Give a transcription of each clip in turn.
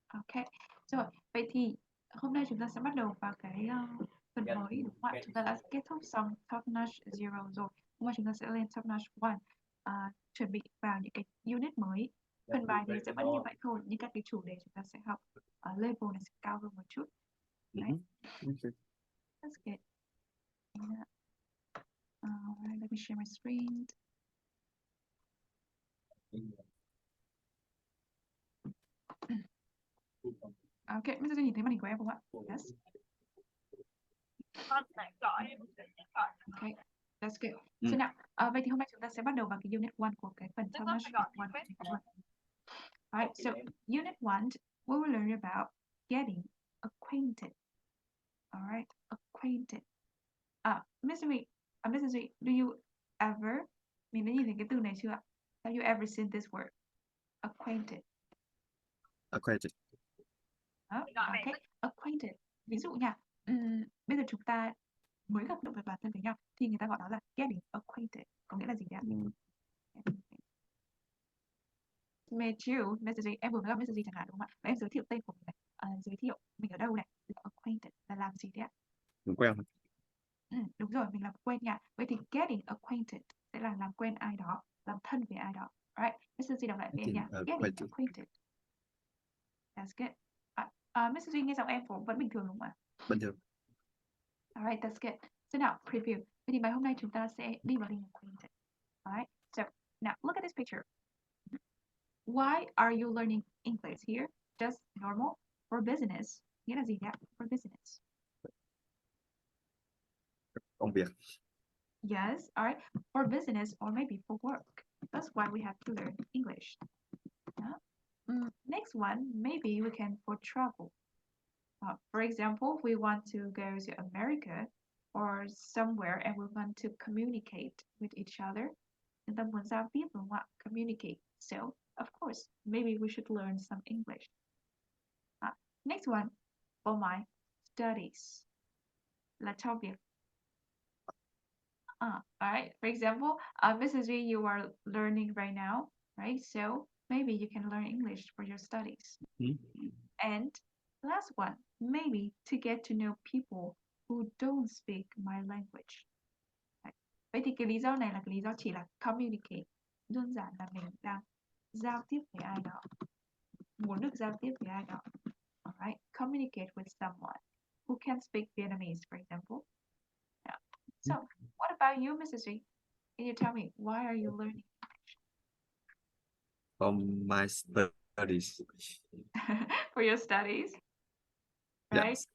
Ok, rồi, vậy thì hôm nay chúng ta sẽ bắt đầu vào cái phần mới đúng không ạ? Chúng ta đã kết thúc xong Top Notch Zero rồi. Hôm nay chúng ta sẽ lên Top Notch One, chuẩn bị vào những cái unit mới. Phần bài thì sẽ vẫn như vậy thôi, nhưng các cái chủ đề chúng ta sẽ học level này sẽ cao hơn một chút. Right? Okay. That's good. Alright, let me share my screen. Ok, Mr. Duy nhìn thấy màn hình của em không ạ? Yes. Okay, that's good. So now, vậy thì hôm nay chúng ta sẽ bắt đầu vào cái unit 1 của cái phần Top Notch 1. Alright, so unit 1, we will learn about getting acquainted. Alright, acquainted. Mr. Duy, do you ever, mình đã nhìn thấy cái từ này chưa ạ? Have you ever seen this word? Acquainted. Acquainted. Okay, acquainted. Ví dụ nha, bây giờ chúng ta mới gặp được bản thân với nhau thì người ta gọi đó là getting acquainted. Có nghĩa là gì đấy ạ? Met you, Mr. Duy, em vừa mới gặp Mr. Duy chẳng hạn đúng không ạ? Và em giới thiệu tên của mình này, giới thiệu mình ở đâu này, là acquainted là làm gì đấy ạ? Mình quen. Đúng rồi, mình làm quen nha. Vậy thì getting acquainted sẽ là làm quen ai đó, làm thân với ai đó. Right, Mr. Duy đọc lại với em nha. Getting acquainted. That's good. Mr. Duy nghe giọng em vẫn bình thường đúng không ạ? Bình thường. Alright, that's good. So now, preview. Vậy thì bài hôm nay chúng ta sẽ đi vào getting acquainted. Alright, so now look at this picture. Why are you learning English here? Just normal? For business? Nghĩa là gì đấy? For business. Công việc. Yes, alright. For business or maybe for work. That's why we have to learn English. Next one, maybe we can for travel. For example, we want to go to America or somewhere and we want to communicate with each other. Chúng ta muốn giao tiếp đúng không ạ? Communicate. So, of course, maybe we should learn some English. Next one, for my studies. Là cho việc. Alright, for example, Mrs. G, you are learning right now, right? So maybe you can learn English for your studies. And last one, maybe to get to know people who don't speak my language. Vậy thì cái lý do này là cái lý do chỉ là communicate. Đơn giản là mình đang giao tiếp với ai đó. Muốn được giao tiếp với ai đó. Alright, communicate with someone who can speak Vietnamese, for example. Yeah. So, what about you, Mrs. G? Can you tell me, why are you learning English? For my studies. For your studies, right? Yes.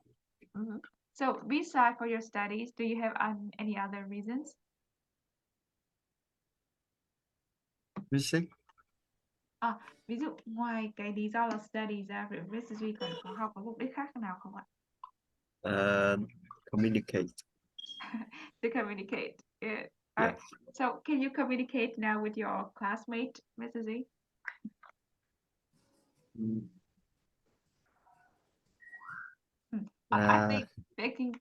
So, besides for your studies, do you have any other reasons? Music. Ví dụ ngoài cái lý do là study ra, Mrs. G còn có học có mục đích khác nào không ạ? Communicate. To communicate. Yeah. Yeah. So, can you communicate now with your classmate, Mrs. Z? I think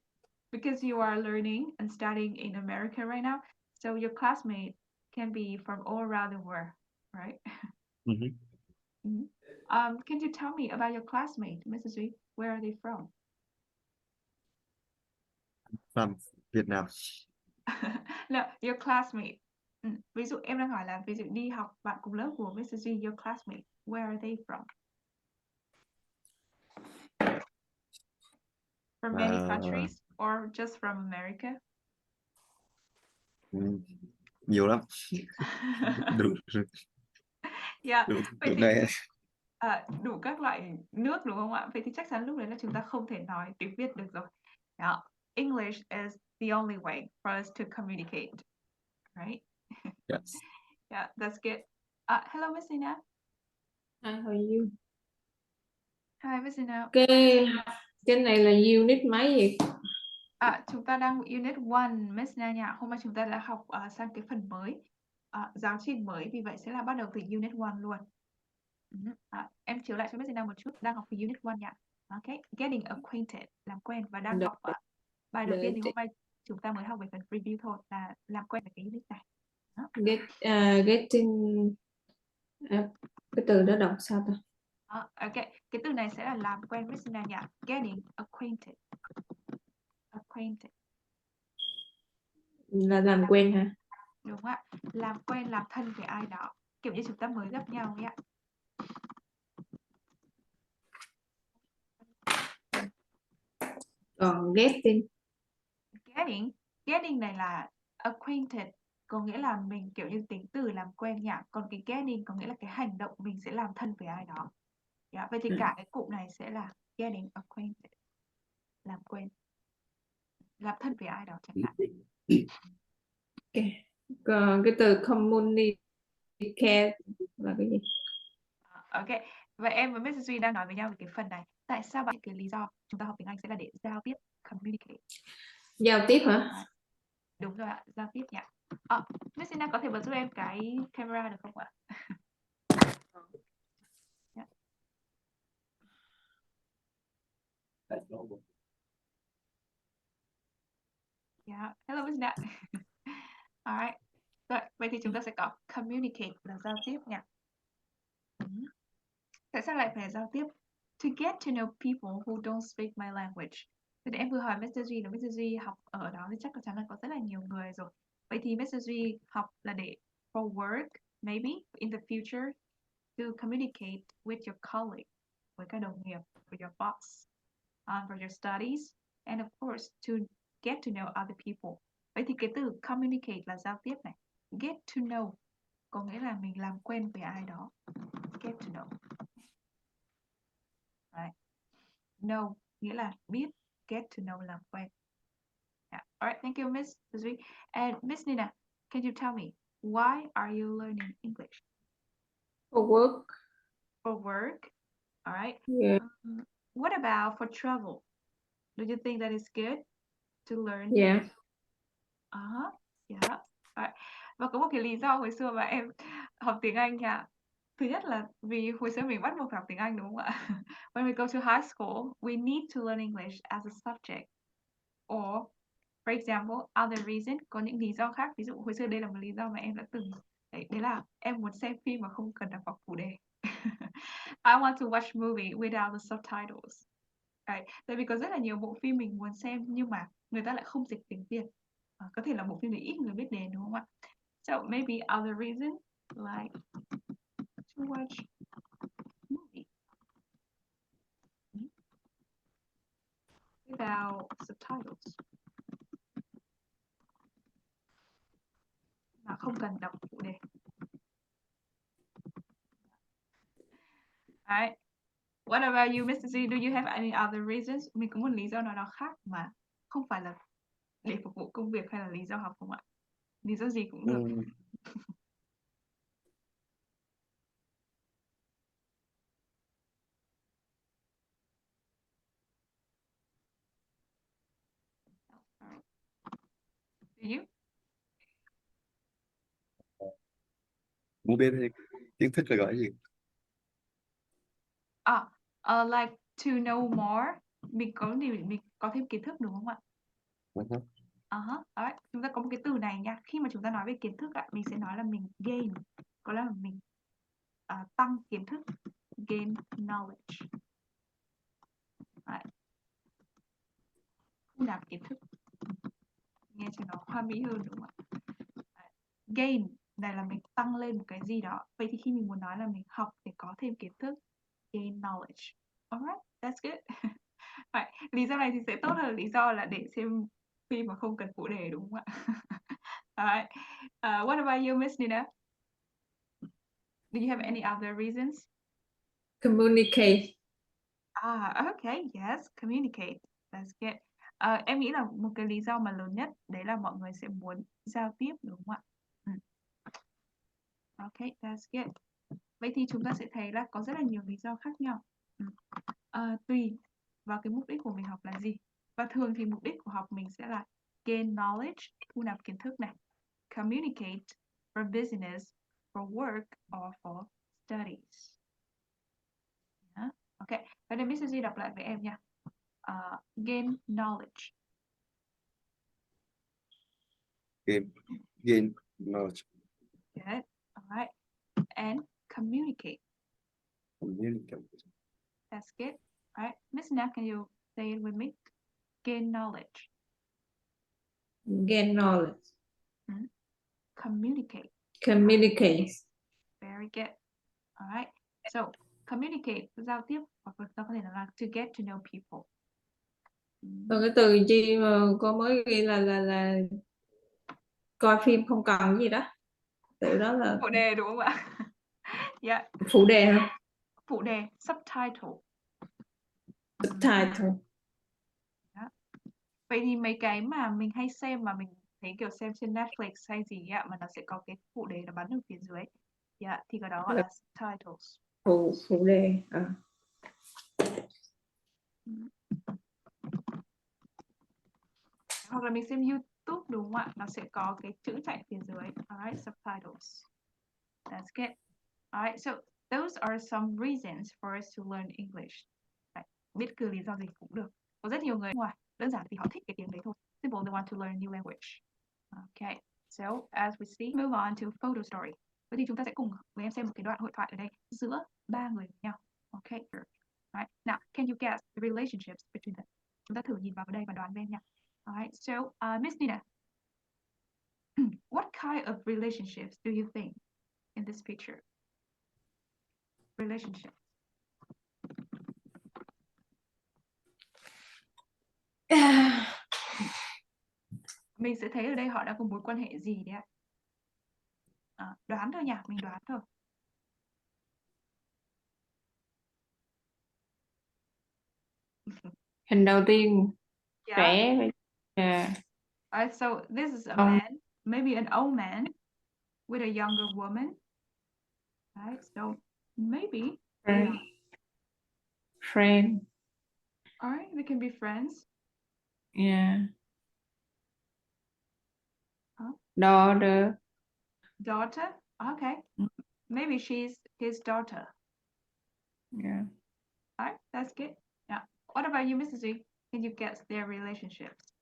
because you are learning and studying in America right now, so your classmate can be from all around the world, right? Can you tell me about your classmate, Mrs. Z? Where are they from? From Vietnam. No, your classmate. Ví dụ em đang hỏi là ví dụ đi học bạn cùng lớp của Mrs. G, your classmate, where are they from? From many countries or just from America? Nhiều lắm. Đủ. Yeah. Đủ này. Đủ các loại nước đúng không ạ? Vậy thì chắc chắn lúc đấy là chúng ta không thể nói tiếng Việt được rồi. Yeah. English is the only way for us to communicate, right? Yes. Yeah, that's good. Hello, Miss Nina. Hi, how are you? Hi, Miss Nina. Cái này là unit mấy vậy? Chúng ta đang unit 1, Miss Nina nha. Hôm nay chúng ta đã học sang cái phần mới, giáo trình mới, vì vậy sẽ là bắt đầu từ unit 1 luôn. Em chiếu lại cho Miss Nina một chút, đang học từ unit 1 nha. Okay, getting acquainted, làm quen, và đang học bài đầu tiên thì hôm nay chúng ta mới học về phần review thôi, là làm quen với cái unit này. Getting Cái từ đó đọc sao ta? Ok, cái từ này sẽ là làm quen với Nina nhỉ? Getting acquainted. Acquainted. Là làm quen hả? Đúng ạ. Làm quen, làm thân với ai đó. Kiểu như chúng ta mới gặp nhau ấy ạ. Còn getting. Getting này là acquainted, có nghĩa là mình kiểu như tính từ làm quen nhỉ. Còn cái getting có nghĩa là cái hành động mình sẽ làm thân với ai đó. Yeah, vậy thì cả cái cụm này sẽ là getting acquainted. Làm quen. Làm thân với ai đó chẳng hạn. Ok. Còn cái từ communicate là cái gì? Ok, vậy em và Mrs. Duy đang nói với nhau về cái phần này. Tại sao bạn cái lý do chúng ta học tiếng Anh sẽ là để giao tiếp, communicate. Giao tiếp hả? Đúng rồi ạ, giao tiếp nhỉ. Miss Sina có thể bật giúp em cái camera được không ạ? Yeah. Yeah. Hello Miss Sina. Alright. Rồi, vậy thì chúng ta sẽ có communicate là giao tiếp nhỉ. Tại sao lại phải giao tiếp? To get to know people who don't speak my language. Thì em vừa hỏi Mr. Duy là Mr. Duy học ở đó thì chắc chắn là có rất là nhiều người rồi. Vậy thì Mr. Duy học là để for work, maybe in the future, to communicate with your colleague, với các đồng nghiệp, with your boss, for your studies, and of course to get to know other people. Vậy thì cái từ communicate là giao tiếp này. Get to know có nghĩa là mình làm quen với ai đó. Get to know. Right. Know nghĩa là biết, get to know làm quen. Yeah. All right, thank you, Miss Duy. And Miss Nina, can you tell me why are you learning English? For work. For work. All right. Yeah. What about for travel? Do you think that is good to learn? Yeah. Yeah. All right. Và có một cái lý do hồi xưa mà em học tiếng Anh nha. Thứ nhất là vì hồi xưa mình bắt buộc học tiếng Anh đúng không ạ? When we go to high school, we need to learn English as a subject. Or, for example, other reason, có những lý do khác. Ví dụ hồi xưa đây là một lý do mà em đã từng. Đấy là em muốn xem phim mà không cần đọc vào phụ đề. I want to watch movie without the subtitles. Đấy. Tại vì có rất là nhiều bộ phim mình muốn xem nhưng mà người ta lại không dịch tiếng Việt. Có thể là bộ phim đấy ít người biết đến đúng không ạ? So maybe other reason like to watch movie without subtitles. Mà không cần đọc phụ đề. Alright. What about you, Mr. Z? Do you have any other reasons? Mình có một lý do nào đó khác mà không phải là để phục vụ công việc hay là lý do học không ạ? Lý do gì cũng được. Do you? Muốn biết thì kiến thức là gọi gì? Like to know more. Mình có thêm kiến thức đúng không ạ? Alright. Chúng ta có một cái từ này nha. Khi mà chúng ta nói về kiến thức ạ, mình sẽ nói là mình gain. Có là mình tăng kiến thức. Gain knowledge. Thu nạp kiến thức. Nghe cho nó hoa mỹ hơn đúng không ạ? Gain này là mình tăng lên một cái gì đó. Vậy thì khi mình muốn nói là mình học để có thêm kiến thức, gain knowledge. Alright, that's good. Lý do này thì sẽ tốt hơn lý do là để xem phim mà không cần phụ đề đúng không ạ? Alright. What about you, Miss Nina? Do you have any other reasons? Communicate. Okay, yes, communicate. That's good. Em nghĩ là một cái lý do mà lớn nhất đấy là mọi người sẽ muốn giao tiếp đúng không ạ? Okay, that's good. Vậy thì chúng ta sẽ thấy là có rất là nhiều lý do khác nhau. Tùy vào cái mục đích của mình học là gì. Và thường thì mục đích của học mình sẽ là gain knowledge, thu nạp kiến thức này, communicate for business, for work, or for studies. Ok, vậy nên Mr. Duy đọc lại với em nha. Gain knowledge. Gain knowledge. Good. All right. And communicate. That's good. All right. Miss Nina, can you say it with me? Gain knowledge. Gain knowledge. Communicate. Communicate. Very good. All right. So communicate, giao tiếp, hoặc ta có thể là to get to know people. Còn cái từ chi mà con mới ghi là coi phim không cần gì đó. Từ đó là Phụ đề đúng không ạ? Yeah. phụ đề hả? Phụ đề, subtitle. Subtitle. Đó. Vậy thì mấy cái mà mình hay xem mà mình thấy kiểu xem trên Netflix hay gì ạ, mà nó sẽ có cái phụ đề nó bắn ở phía dưới. Yeah, thì cái đó gọi là subtitles. Phụ đề. Hoặc là mình xem YouTube đúng không ạ? Nó sẽ có cái chữ chạy phía dưới. Alright, subtitles. That's good. Alright, so those are some reasons for us to learn English. Right. Biết cứ lý do gì cũng được. Có rất nhiều người ngoài đơn giản vì họ thích cái tiếng đấy thôi. Simple, they want to learn new language. Okay, so as we see, move on to photo story. Vậy thì chúng ta sẽ cùng với em xem một cái đoạn hội thoại ở đây giữa ba người với nhau. Okay, right. Now, can you guess the relationships between them? Chúng ta thử nhìn vào đây và đoán với em nha. Alright, so Miss Nina, what kind of relationships do you think in this picture? Relationship. Mình sẽ thấy ở đây họ đã có mối quan hệ gì đấy ạ? Đoán thôi nhỉ, mình đoán thôi. Hình đầu tiên trẻ. Alright, so this is a man, maybe an old man with a younger woman. Right, so maybe Friend. alright, they can be friends. Yeah. Huh? Daughter. Daughter, okay. Maybe she's his daughter. Yeah. Alright, that's good. Yeah. What about you, Mrs. Duy? Can you guess their relationships?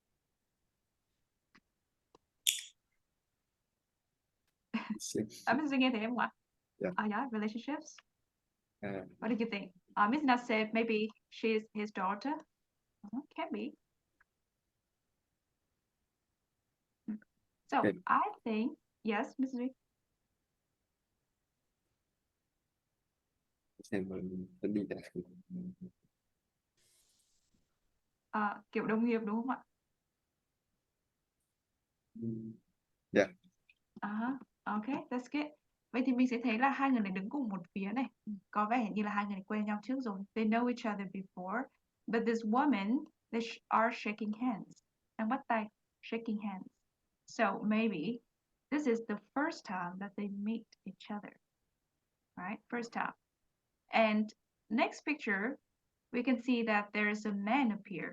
Mrs. Duy nghe thấy em không ạ? Yeah. Yeah, relationships. What did you think? Miss Nat said maybe she's his daughter. Can be. So I think yes, Mrs. Duy. Xem mình đi đã. Kiểu đồng nghiệp đúng không ạ? Yeah. Okay, that's good. Vậy thì mình sẽ thấy là hai người này đứng cùng một phía này. Có vẻ như là hai người này quen nhau trước rồi. They know each other before. But this woman, they are shaking hands. Đang bắt tay, shaking hands. So maybe this is the first time that they meet each other. Right? First time. And next picture, we can see that there is a man appear.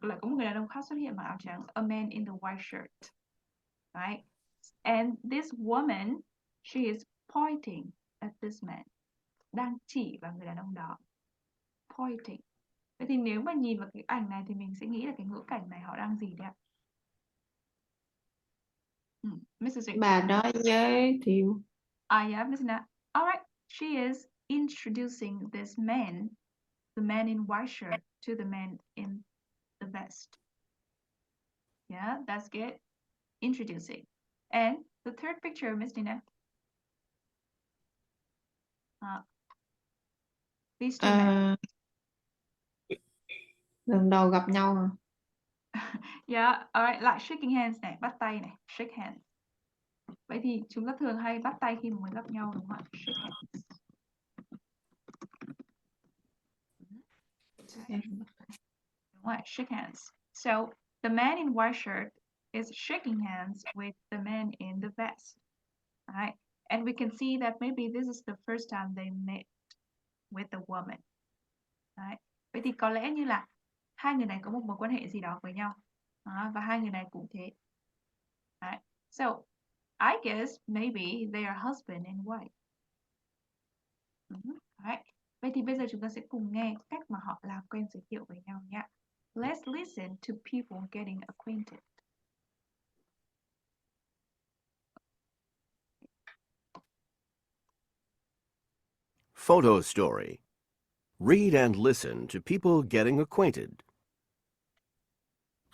Lại có một người đàn ông khác xuất hiện mặc áo trắng. A man in the white shirt. Right? And this woman, she is pointing at this man. Đang chỉ vào người đàn ông đó. Pointing. Vậy thì nếu mà nhìn vào cái ảnh này thì mình sẽ nghĩ là cái ngữ cảnh này họ đang gì đấy ạ? Mrs. Duy. Bà đó giới thiệu. Yeah, Miss Nat. All right. She is introducing this man, the man in white shirt, to the man in the vest. Yeah, that's good. Introducing. And the third picture, Miss Nina. These two men. Lần đầu gặp nhau hả? Yeah, alright, lại shaking hands này, bắt tay này, shake hands. Vậy thì chúng ta thường hay bắt tay khi mà mới gặp nhau đúng không ạ? Shake hands. Okay. Đúng rồi, shake hands. So, the man in white shirt is shaking hands with the man in the vest. Alright, and we can see that maybe this is the first time they met with the woman. Alright. Vậy thì có lẽ như là hai người này có một mối quan hệ gì đó với nhau. Và hai người này cũng thế. Alright. So, I guess maybe they are husband and wife. Alright. Vậy thì bây giờ chúng ta sẽ cùng nghe cách mà họ làm quen giới thiệu với nhau nhé. Let's listen to people getting acquainted. Photo story. Read and listen to people getting acquainted.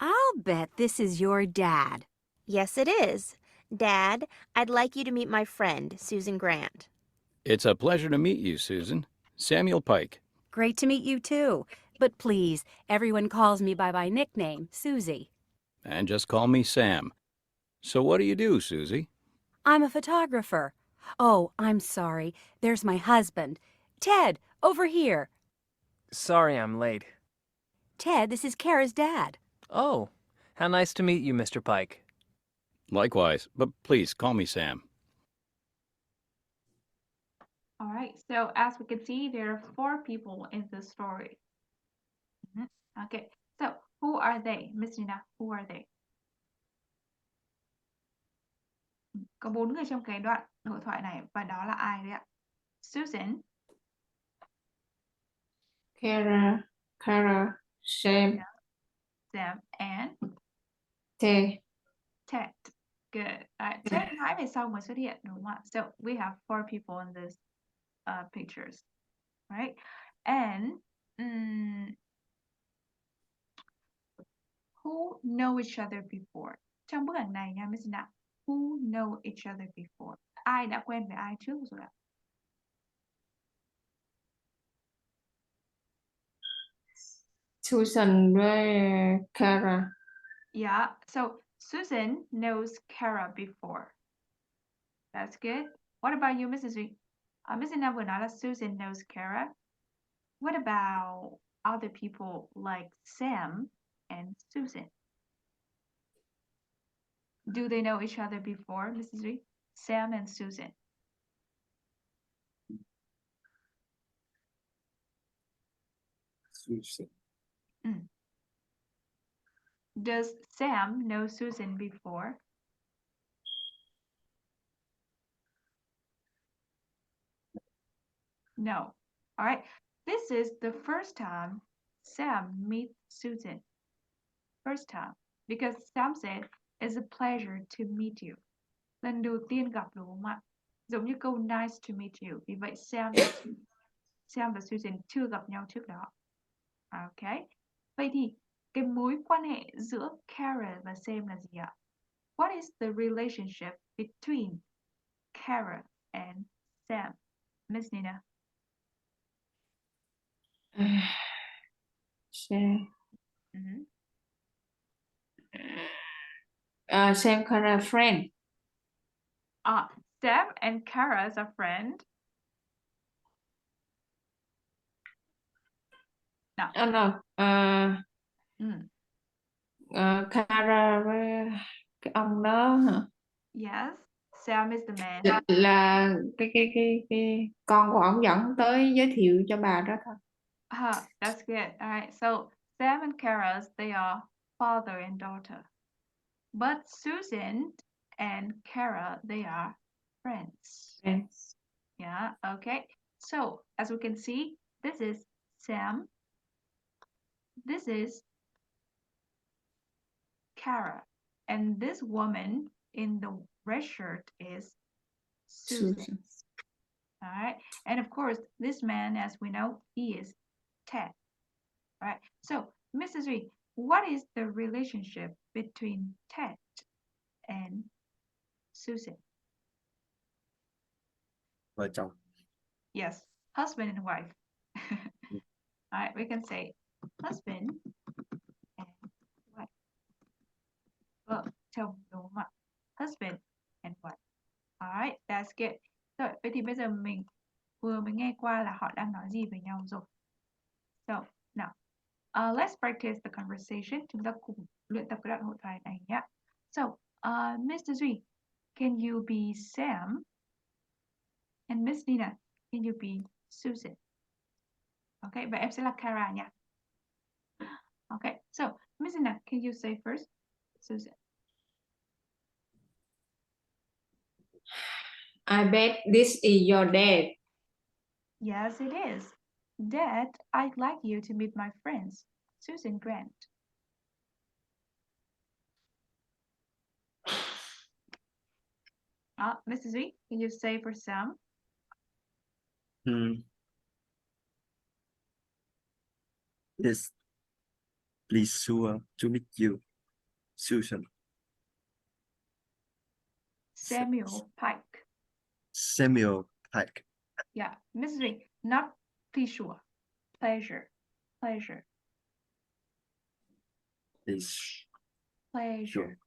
I'll bet this is your dad. Yes, it is. Dad, I'd like you to meet my friend, Susan Grant. It's a pleasure to meet you, Susan. Samuel Pike. Great to meet you too. But please, everyone calls me by my nickname, Susie. And just call me Sam. So what do you do, Susie? I'm a photographer. Oh, I'm sorry. There's my husband. Ted, over here. Sorry I'm late. Ted, this is Kara's dad. Oh, how nice to meet you, Mr. Pike. Likewise, but please call me Sam. All right, so as we can see, there are 4 people in the story. Okay, so who are they? Miss Nina, who are they? Có 4 người trong cái đoạn hội thoại này và đó là ai đấy ạ? Susan, Kara, Sam, Sam, and Ted. Ted. Good. Ted mãi về sau mới xuất hiện đúng không ạ? So we have 4 people in this pictures, right? And who know each other before? Trong bức ảnh này nha, Miss Nina, who know each other before? Ai đã quen với ai trước rồi ạ? Susan với Kara. Yeah, so Susan knows Kara before. That's good. What about you, Mrs. Duy? Mrs. Nina vừa nói là Susan knows Kara. What about other people like Sam and Susan? Do they know each other before, Mrs. Duy? Sam and Susan. Susan. Does Sam know Susan before? No. All right. This is the first time Sam meets Susan. First time. Because Sam said, it's a pleasure to meet you. Lần đầu tiên gặp đúng không ạ? Giống như câu nice to meet you. Vì vậy Sam và Susan chưa gặp nhau trước đó. Ok. Vậy thì cái mối quan hệ giữa Kara và Sam là gì ạ? What is the relationship between Kara and Sam? Miss Nina. Sam. Sam Kara friend. Sam and Kara as a friend. No. No. Kara với cái ông đó hả? Yes. Sam is the man. Là cái con của ông dẫn tới giới thiệu cho bà đó thôi. That's good. All right. So Sam and Kara, they are father and daughter. But Susan and Kara, they are friends. Friends. Yeah. Okay. So as we can see, this is Sam. This is Kara. And this woman in the red shirt is Susan. All right. And of course, this man, as we know, he is Ted. All right. So, Mrs. Reed, what is the relationship between Ted and Susan? Vợ chồng. Yes, husband and wife. All right, we can say husband and wife. Vợ chồng đúng không ạ? Husband and wife. All right, that's good. Rồi, vậy thì bây giờ mình vừa mới nghe qua là họ đang nói gì với nhau rồi. So, now, let's practice the conversation. Chúng ta cùng luyện tập cái đoạn hội thoại này nhé. So, Mr. Duy, can you be Sam? And Miss Nina, can you be Susan? Okay, và em sẽ là Kara nha. Okay, so Miss Nina, can you say first? Susan. I bet this is your dad. Yes, it is. Dad, I'd like you to meet my friends, Susan Grant. Mrs. V, can you say for Sam? It's pleasure to meet you, Susan. Samuel Pike. Samuel Pike. Yeah, Mrs. Duy, not pleasure. Pleasure. Pleasure. Pleasure. Pleasure.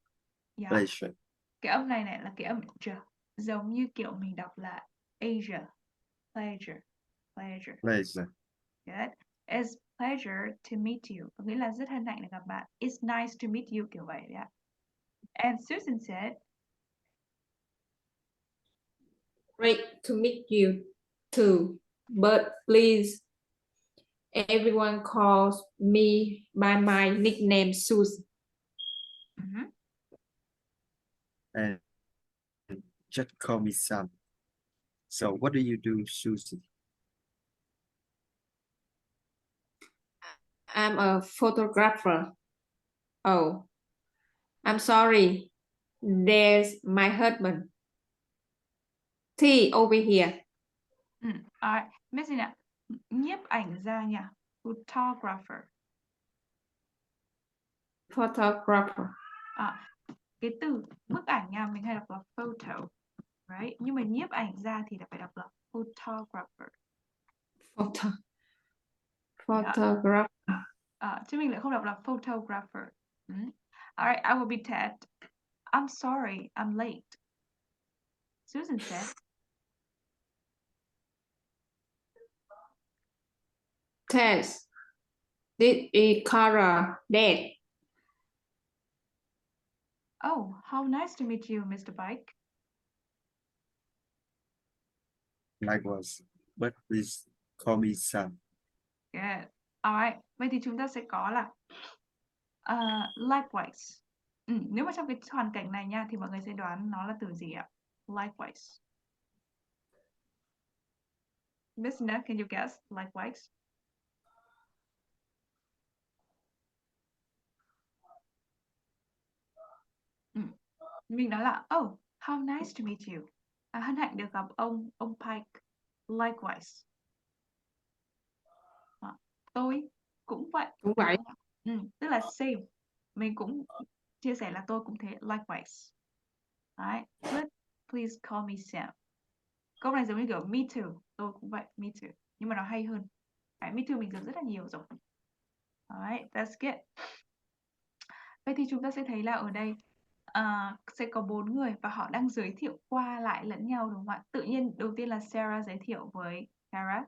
Yeah. Pleasure. Cái âm này là cái âm j, giống như kiểu mình đọc là Asia. Pleasure. Pleasure. Pleasure. Good. It's pleasure to meet you. Có nghĩa là rất hân hạnh được gặp bạn. It's nice to meet you, kiểu vậy đấy ạ. And Susan said, Great to meet you too. But please, everyone calls me by my nickname Susan. And just call me Sam. So what do you do, Susan? I'm a photographer. Oh, I'm sorry. There's my husband. T over here. Alright, Missy nào. Nhiếp ảnh gia nha. Photographer. Photographer. Cái từ bức ảnh nha, mình hay đọc là photo. Right? Nhưng mà nhiếp ảnh gia thì phải đọc là photographer. Photographer. Chứ mình lại không đọc là photographer. Alright, I will be Ted. I'm sorry, I'm late. Susan said, Tess. This is Cara. Dad. oh, how nice to meet you, Mr. Pike. Likewise, but please call me Sam. Good. Alright, vậy thì chúng ta sẽ có là likewise. Nếu mà trong cái hoàn cảnh này nha thì mọi người sẽ đoán nó là từ gì ạ? Likewise. Miss Nat, can you guess? Likewise. Mình nói là oh, how nice to meet you. Hân hạnh được gặp ông Pike. Likewise. Tôi cũng vậy. Cũng vậy. Tức là same. Mình cũng chia sẻ là tôi cũng thế. Likewise. Đấy. But please call me Sam. Câu này giống như kiểu me too. Tôi cũng vậy. Me too. Nhưng mà nó hay hơn. Đấy, me too mình dùng rất là nhiều rồi. Đấy, that's good. Vậy thì chúng ta sẽ thấy là ở đây sẽ có 4 người và họ đang giới thiệu qua lại lẫn nhau đúng không ạ? Tự nhiên đầu tiên là Sarah giới thiệu với Kara.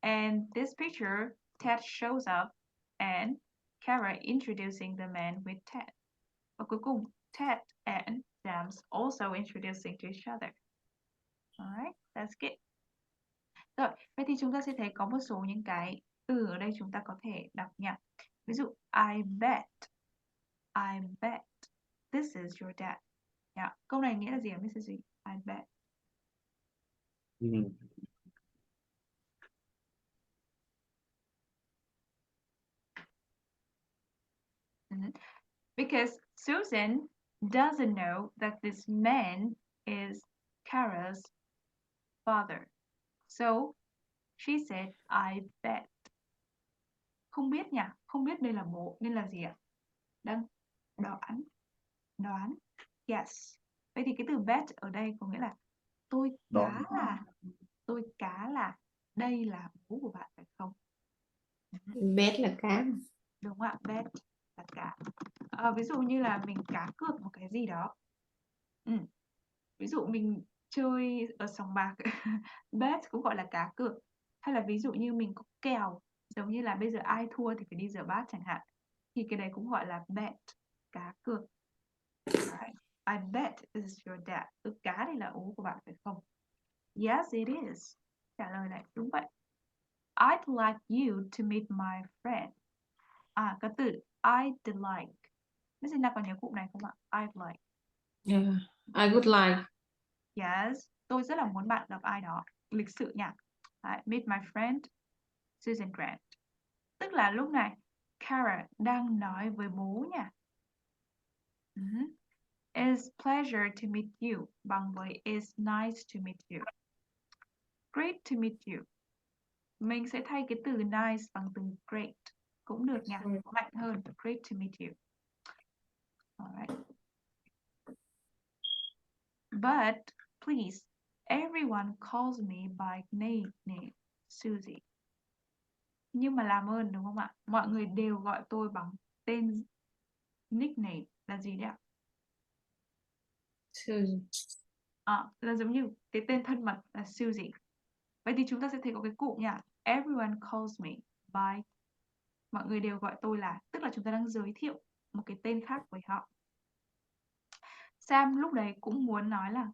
And this picture, Ted shows up and Kara introducing the man with Ted. Và cuối cùng, Ted and James also introducing to each other. Alright, that's good. Rồi, vậy thì chúng ta sẽ thấy có một số những cái từ ở đây chúng ta có thể đọc nha. Ví dụ, I bet. I bet this is your dad. Yeah. Câu này nghĩa là gì ạ, Mrs. Duy? I bet. Because Susan doesn't know that this man is Kara's father. So she said, I bet. Không biết nhỉ? Không biết đây là bố nên là gì ạ? Đang đoán. Đoán. Yes. Vậy thì cái từ bet ở đây có nghĩa là tôi cá là đây là bố của bạn phải không? Bet là cá. Đúng ạ, bet là cá. Ví dụ như là mình cá cược một cái gì đó. Ví dụ mình chơi ở sòng bạc bet cũng gọi là cá cược. Hay là ví dụ như mình có kèo, giống như là bây giờ ai thua thì phải đi rửa bát chẳng hạn, thì cái đấy cũng gọi là bet, cá cược. Right. I bet is your dad. Cá đây là ú của bạn phải không? Yes, it is. Trả lời lại đúng vậy. I'd like you to meet my friend. Cái từ I'd like. Mình xin có nhớ cụm này không ạ? I'd like. Yeah, I would like. Yes, tôi rất là muốn bạn gặp ai đó. Lịch sự nhỉ? Meet my friend, Susan Grant. Tức là lúc này, Kara đang nói với bố nha. It's pleasure to meet you bằng với it's nice to meet you. Great to meet you. Mình sẽ thay cái từ nice bằng từ great. cũng được nha. Mạnh hơn. Great to meet you. Alright. But please, everyone calls me by name Susie. Nhưng mà làm ơn đúng không ạ? Mọi người đều gọi tôi bằng tên nickname là gì đấy ạ? Là giống như cái tên thân mật là Susie. Vậy thì chúng ta sẽ thấy có cái cụm nha. Everyone calls me by. Mọi người đều gọi tôi là, tức là chúng ta đang giới thiệu một cái tên khác với họ. Sam lúc đấy cũng muốn nói là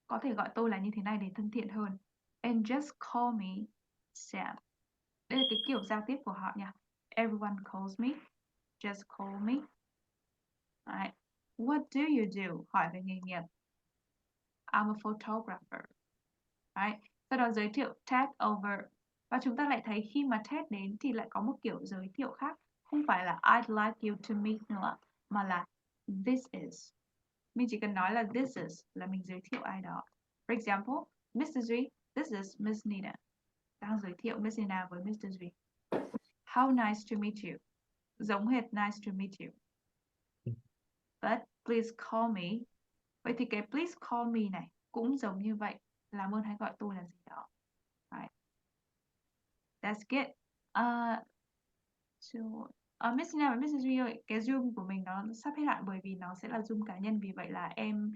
có thể gọi tôi là như thế này để thân thiện hơn. And just call me Sam. Đây là cái kiểu giao tiếp của họ nha. Everyone calls me. Just call me. Right. What do you do? Hỏi về nghề nghiệp. I'm a photographer. Right. Sau đó giới thiệu take over. Và chúng ta lại thấy khi mà Ted đến thì lại có một kiểu giới thiệu khác. Không phải là I'd like you to meet nữa, mà là this is. Mình chỉ cần nói là this is là mình giới thiệu ai đó. For example, Mr. Duy, this is Miss Nina. Đang giới thiệu Miss Nina với Mr. Duy. How nice to meet you. Giống hệt nice to meet you. But please call me. Vậy thì cái please call me này cũng giống như vậy. Làm ơn hãy gọi tôi là gì đó. Right. That's good. Miss Nina và Mr. Duy ơi, cái Zoom của mình nó sắp hết hạn bởi vì nó sẽ là Zoom cá nhân. Vì vậy là em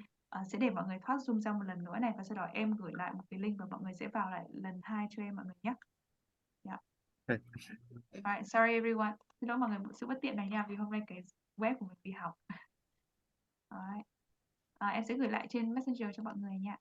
sẽ để mọi người thoát Zoom ra một lần nữa này. Và sau đó em gửi lại một cái link và mọi người sẽ vào lại lần 2 cho em mọi người nhé. Yeah. Alright, sorry everyone. Xin lỗi mọi người một sự bất tiện này nha. Vì hôm nay cái web của mình bị hỏng. Alright. Em sẽ gửi lại trên Messenger cho mọi người nha.